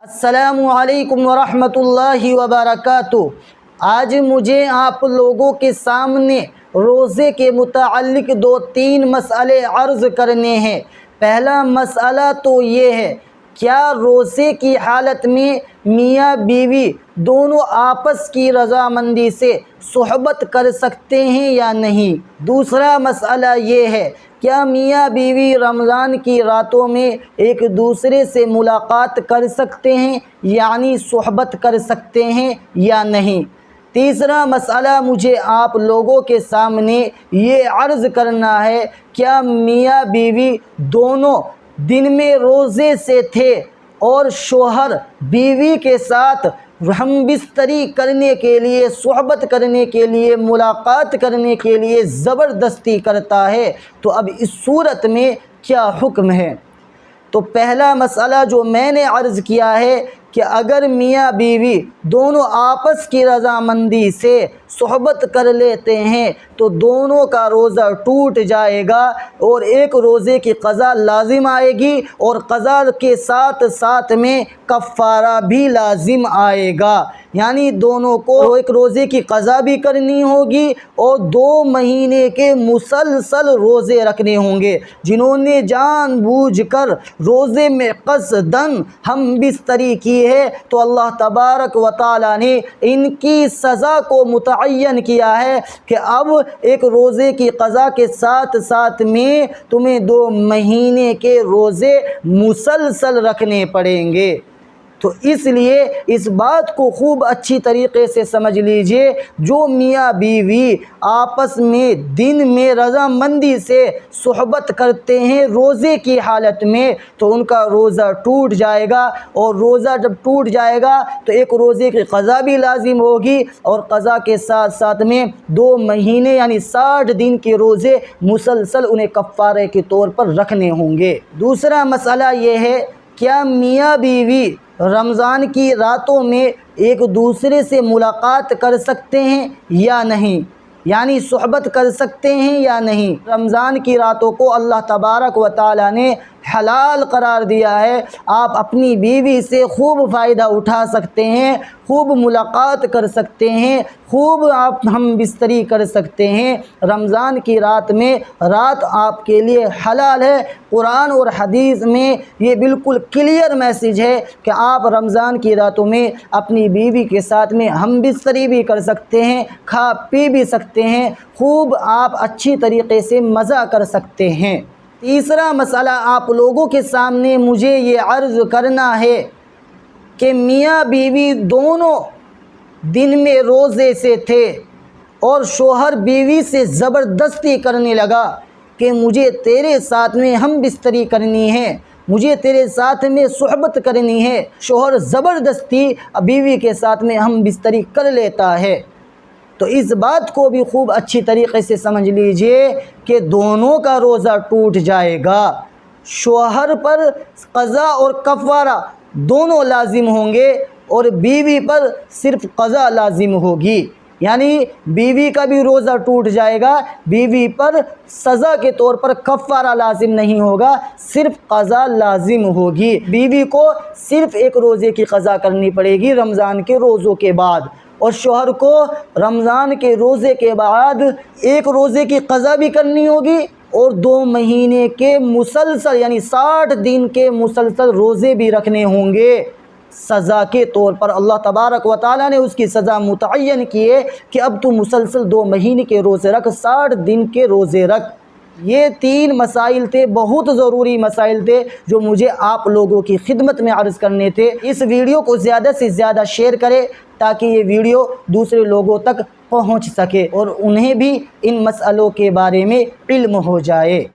अस्सलामुअलैकुम वरहमतुल्लाहि वबरकातुह। आज मुझे आप लोगों के सामने रोज़े के मुताल्लिक़ 2-3 मसले अर्ज़ करने हैं। पहला मसला तो ये है, क्या रोज़े की हालत में मियाँ बीवी दोनों आपस की रज़ामंदी से सुहबत कर सकते हैं या नहीं। दूसरा मसला ये है, क्या मियाँ बीवी रमज़ान की रातों में एक दूसरे से मुलाकात कर सकते हैं यानी सुहबत कर सकते हैं या नहीं। तीसरा मसला मुझे आप लोगों के सामने ये अर्ज़ करना है, क्या मियाँ बीवी दोनों दिन में रोज़े से थे और शोहर बीवी के साथ हम बिस्तरी करने के लिए, सुहबत करने के लिए, मुलाकात करने के लिए ज़बरदस्ती करता है, तो अब इस सूरत में क्या हुक्म है। तो पहला मसला जो मैंने अर्ज़ किया है कि अगर मियाँ बीवी दोनों आपस की रज़ामंदी से सुहबत कर लेते हैं तो दोनों का रोज़ा टूट जाएगा और एक रोज़े की क़ज़ा लाजिम आएगी और क़ज़ा के साथ साथ में कफ़ारा भी लाजिम आएगा। यानी दोनों को एक रोज़े की क़ज़ा भी करनी होगी और 2 महीने के मुसलसल रोज़े रखने होंगे। जिन्होंने जानबूझकर रोज़े में क़सदन हम बिस्तरी की है तो अल्लाह तबारक व तआला ने इनकी सज़ा को मुतअय्यन किया है कि अब एक रोज़े की क़ज़ा के साथ साथ में तुम्हें 2 महीने के रोज़े मुसलसल रखने पड़ेंगे। तो इसलिए इस बात को खूब अच्छी तरीक़े से समझ लीजिए, जो मियाँ बीवी आपस में दिन में रज़ामंदी से सुहबत करते हैं रोज़े की हालत में तो उनका रोज़ा टूट जाएगा और रोज़ा जब टूट जाएगा तो एक रोज़े की क़ज़ा भी लाजिम होगी और क़ज़ा के साथ साथ में 2 महीने यानी 60 दिन के रोज़े मुसलसल उन्हें कफ़ारे के तौर पर रखने होंगे। दूसरा मसला ये है, क्या मियाँ बीवी रमज़ान की रातों में एक दूसरे से मुलाकात कर सकते हैं या नहीं, यानी सुहबत कर सकते हैं या नहीं। रमज़ान की रातों को अल्लाह तबारक व तआला ने हलाल करार दिया है। आप अपनी बीवी से खूब फ़ायदा उठा सकते हैं, खूब मुलाकात कर सकते हैं, खूब आप हम बिस्तरी कर सकते हैं। रमज़ान की रात में रात आपके लिए हलाल है। कुरान और हदीस में ये बिल्कुल क्लियर मैसेज है कि आप रमज़ान की रातों में अपनी बीवी के साथ में हम बिस्तरी भी कर सकते हैं, खा पी भी सकते हैं, खूब आप अच्छी तरीक़े से मज़ा कर सकते हैं। तीसरा मसला आप लोगों के सामने मुझे ये अर्ज़ करना है कि मियाँ बीवी दोनों दिन में रोज़े से थे और शोहर बीवी से ज़बरदस्ती करने लगा कि मुझे तेरे साथ में हम बिस्तरी करनी है, मुझे तेरे साथ में सुहबत करनी है। शोहर ज़बरदस्ती बीवी के साथ में हम बिस्तरी कर लेता है। तो इस बात को भी खूब अच्छी तरीक़े से समझ लीजिए कि दोनों का रोज़ा टूट जाएगा। शोहर पर क़ज़ा और कफ़ारा दोनों लाजिम होंगे और बीवी पर सिर्फ़ क़ज़ा लाजिम होगी। यानी बीवी का भी रोज़ा टूट जाएगा, बीवी पर सज़ा के तौर पर कफ़ारा लाजिम नहीं होगा, सिर्फ़ क़ज़ा लाजिम होगी। बीवी को सिर्फ़ एक रोज़े की क़ज़ा करनी पड़ेगी रमज़ान के रोज़ों के बाद, और शोहर को रमज़ान के रोज़े के बाद एक रोज़े की क़ज़ा भी करनी होगी और 2 महीने के मुसलसल यानी 60 दिन के मुसलसल रोज़े भी रखने होंगे। सज़ा के तौर पर अल्लाह तबारक व तआला ने उसकी सज़ा मुतअय्यन की है कि अब तू मुसलसल 2 महीने के रोज़े रख, 60 दिन के रोज़े रख। ये 3 मसाइल थे, बहुत ज़रूरी मसाइल थे जो मुझे आप लोगों की खिदमत में अर्ज़ करने थे। इस वीडियो को ज़्यादा से ज़्यादा शेयर करें ताकि ये वीडियो दूसरे लोगों तक पहुंच सके और उन्हें भी इन मसलों के बारे में इल्म हो जाए।